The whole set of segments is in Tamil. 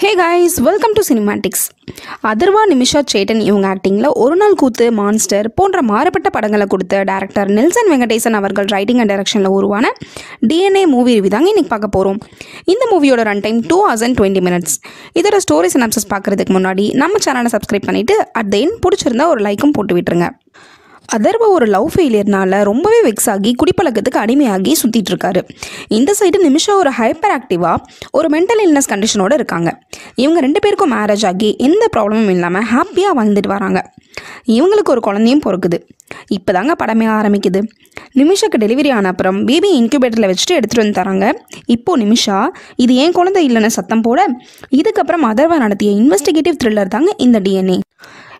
Hey guys, welcome to Cinematics. Atharvaa Nimisha சேட்டன் இவங்க ஆக்டிங்கில் ஒரு நாள் கூத்து மான்ஸ்டர் போன்ற மாறுபட்ட படங்களை கொடுத்த டேரக்டர் நெல்சன் வெங்கடேசன் அவர்கள் ரைட்டிங் அண்ட் டைரக்ஷனில் உருவான DNA மூவி ரிவ்யூ தாங்க இன்றைக்கி பார்க்க போகிறோம். இந்த மூவியோட run time 2 hours and 20 minutes. இதோட ஸ்டோரி சினாப்சிஸ் பார்க்குறதுக்கு முன்னாடி நம்ம சேனலை சப்ஸ்கிரைப் பண்ணிவிட்டு அட் த எண்ட் பிடிச்சிருந்தா ஒரு லைக்கும் போட்டு விட்டுருங்க. அதர்வா ஒரு லவ் ஃபெயிலியர்னால ரொம்பவே வெக்ஸ் ஆகி குடிப்பழக்கத்துக்கு அடிமையாகி சுற்றிட்டு இருக்காரு. இந்த சைடு நிமிஷா ஒரு ஹைப்பர் ஆக்டிவாக ஒரு மென்டல் இல்னஸ் கண்டிஷனோடு இருக்காங்க. இவங்க 2 பேருக்கும் மேரேஜ் ஆகி எந்த ப்ராப்ளமும் இல்லாமல் ஹாப்பியாக வாழ்ந்துட்டு வராங்க. இவங்களுக்கு ஒரு குழந்தையும் பிறக்குது. இப்போ தாங்க படமே ஆரம்பிக்குது. நிமிஷாக்கு டெலிவரி ஆன அப்புறம் பேபி இன்குபேட்டரில் வச்சுட்டு எடுத்துகிட்டு வந்து தராங்க. இப்போது நிமிஷா இது ஏன் குழந்தை இல்லைன்னு சத்தம் போட இதுக்கப்புறம் அதர்வா நடத்திய இன்வெஸ்டிகேட்டிவ் த்ரில்லர் தாங்க இந்த DNA.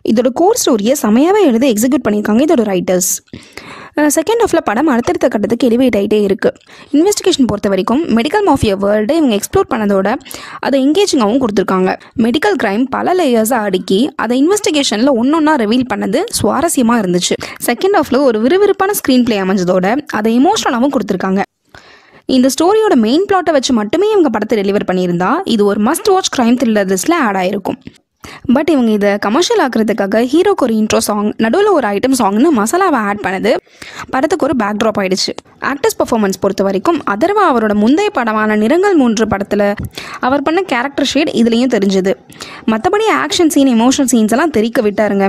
இதோட கோர் ஸ்டோரியை செமையாகவே எழுத எக்ஸிக்யூட் பண்ணியிருக்காங்க இதோட ரைட்டர்ஸ். செகண்ட் ஹாஃபில் படம் அடுத்தடுத்த கட்டத்துக்கு எலிவேட் ஆகிட்டே இருக்குது. இன்வெஸ்டிகேஷன் பொறுத்த வரைக்கும் மெடிக்கல் மாஃபியா வேர்ல்டு இவங்க எக்ஸ்ப்ளோர் பண்ணதோட அதை எங்கேஜிங்காகவும் கொடுத்துருக்காங்க. மெடிக்கல் கிரைம் பல லேயர்ஸாக அடுக்கி அதை இன்வெஸ்டிகேஷனில் ஒன்றொன்னா ரிவீல் பண்ணது சுவாரஸ்யமாக இருந்துச்சு. செகண்ட் ஹாஃபில் ஒரு விறுவிறுப்பான ஸ்க்ரீன் பிளே அமைஞ்சதோட அதை எமோஷனலாகவும் கொடுத்துருக்காங்க. இந்த ஸ்டோரியோட மெயின் பிளாட்டை வச்சு மட்டுமே இவங்க படத்தை டெலிவர் பண்ணியிருந்தா இது ஒரு மஸ்ட் வாட்ச் கிரைம் த்ரில்லர் லிஸ்ட்டில் ஆட் ஆகிருக்கும். பட் இவங்க இதை கமர்ஷியல் ஆக்குறதுக்காக ஹீரோக்கு ஒரு இன்ட்ரோ சாங், நடுவில் ஒரு ஐட்டம் சாங்னு மசாலாவை ஆட் பண்ணது படத்துக்கு ஒரு பேக் ட்ராப் ஆகிடுச்சு. ஆக்டர்ஸ் பர்ஃபார்மன்ஸ் பொறுத்த வரைக்கும் அதர்வா அவரோட முந்தைய படமான நிறங்கள் 3 படத்தில் அவர் பண்ண கேரக்டர் ஷேட் இதுலேயும் தெரிஞ்சுது. மற்றபடி ஆக்ஷன் சீன், எமோஷனல் சீன்ஸ் எல்லாம் தெரிக்க விட்டாருங்க.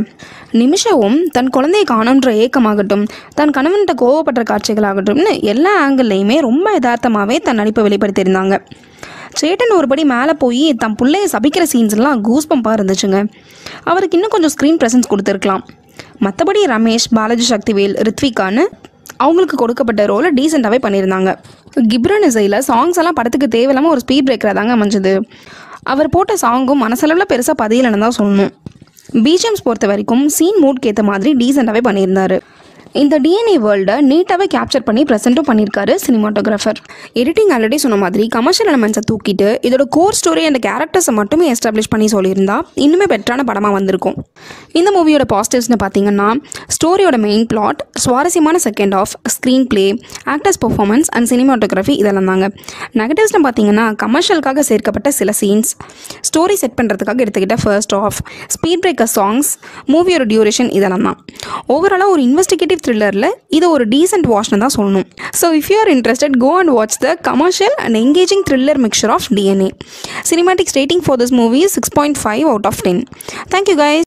நிமிஷாவும் தன் குழந்தையை காணுன்ற ஏக்கமாகட்டும், தன் கணவன்கிட்ட கோவப்படுற காட்சிகளாகட்டும்னு எல்லா ஆங்கிள்லையுமே ரொம்ப யதார்த்தமாகவே தன் நடிப்பை வெளிப்படுத்தியிருந்தாங்க. சேட்டன் ஒருபடி மேலே போய் தன் பிள்ளையை சபிக்கிற சீன்ஸ்லாம் கூஸ் பம்பாக இருந்துச்சுங்க. அவருக்கு இன்னும் கொஞ்சம் ஸ்க்ரீன் ப்ரெசன்ஸ் கொடுத்துருக்கலாம். மற்றபடி ரமேஷ், பாலாஜி சக்திவேல், ரித்விகான்னு அவங்களுக்கு கொடுக்கப்பட்ட ரோலை டீசெண்டாகவே பண்ணியிருந்தாங்க. கிப்ரன் இசையில் சாங்ஸ் எல்லாம் படத்துக்கு தேவையில்லாமல் ஒரு ஸ்பீட் பிரேக்கராக தாங்க அமைஞ்சது. அவர் போட்ட சாங்கும் மனசளவில் பெருசாக பதியலைன்னு தான் சொல்லணும். பிஜிஎம்ஸ் பொறுத்த வரைக்கும் சீன் மூட்க்கு ஏற்ற மாதிரி டீசெண்டாகவே பண்ணியிருந்தார். இந்த DNA வேர்ல்டை நீட்டாகவே கேப்சர் பண்ணி ப்ரெசென்ட்டும் பண்ணியிருக்காரு சினிமாட்டோகிராஃபர். எடிட்டிங் ஆல்ரெடி சொன்ன மாதிரி கமர்ஷியல் எலமெண்ட்ஸை தூக்கிட்டு இதோட கோர் ஸ்டோரி அண்ட் கேரக்டர்ஸை மட்டுமே எஸ்டாப்ளிஷ் பண்ணி சொல்லியிருந்தா இன்னுமே பெட்டரான படமாக வந்திருக்கும். இந்த மூவியோட பாசிட்டிவ்ஸ்னு பார்த்தீங்கன்னா ஸ்டோரியோட மெயின் பிளாட், சுவாரஸ்யமான second half, screenplay, actors performance and cinematography இதெல்லாம் தாங்க. நெகட்டிவ்ஸ்னு பார்த்தீங்கன்னா கமர்ஷியலுக்காக சேர்க்கப்பட்ட சில சீன்ஸ், ஸ்டோரி செட் பண்ணுறதுக்காக எடுத்துக்கிட்ட first half, speed breaker songs, மூவியோட டியூரேஷன் இதெல்லாம் தான். ஓவராலாக ஒரு இன்வெஸ்டிகேட்டிவ் த்ரில்லரில் இது ஒரு டீசென்ட் வாட்ச்னு தான் சொல்லணும். So if you are interested, go and watch the commercial and engaging thriller mixture of DNA. Cinematics rating for this movie is 6.5 out of 10. Thank you guys.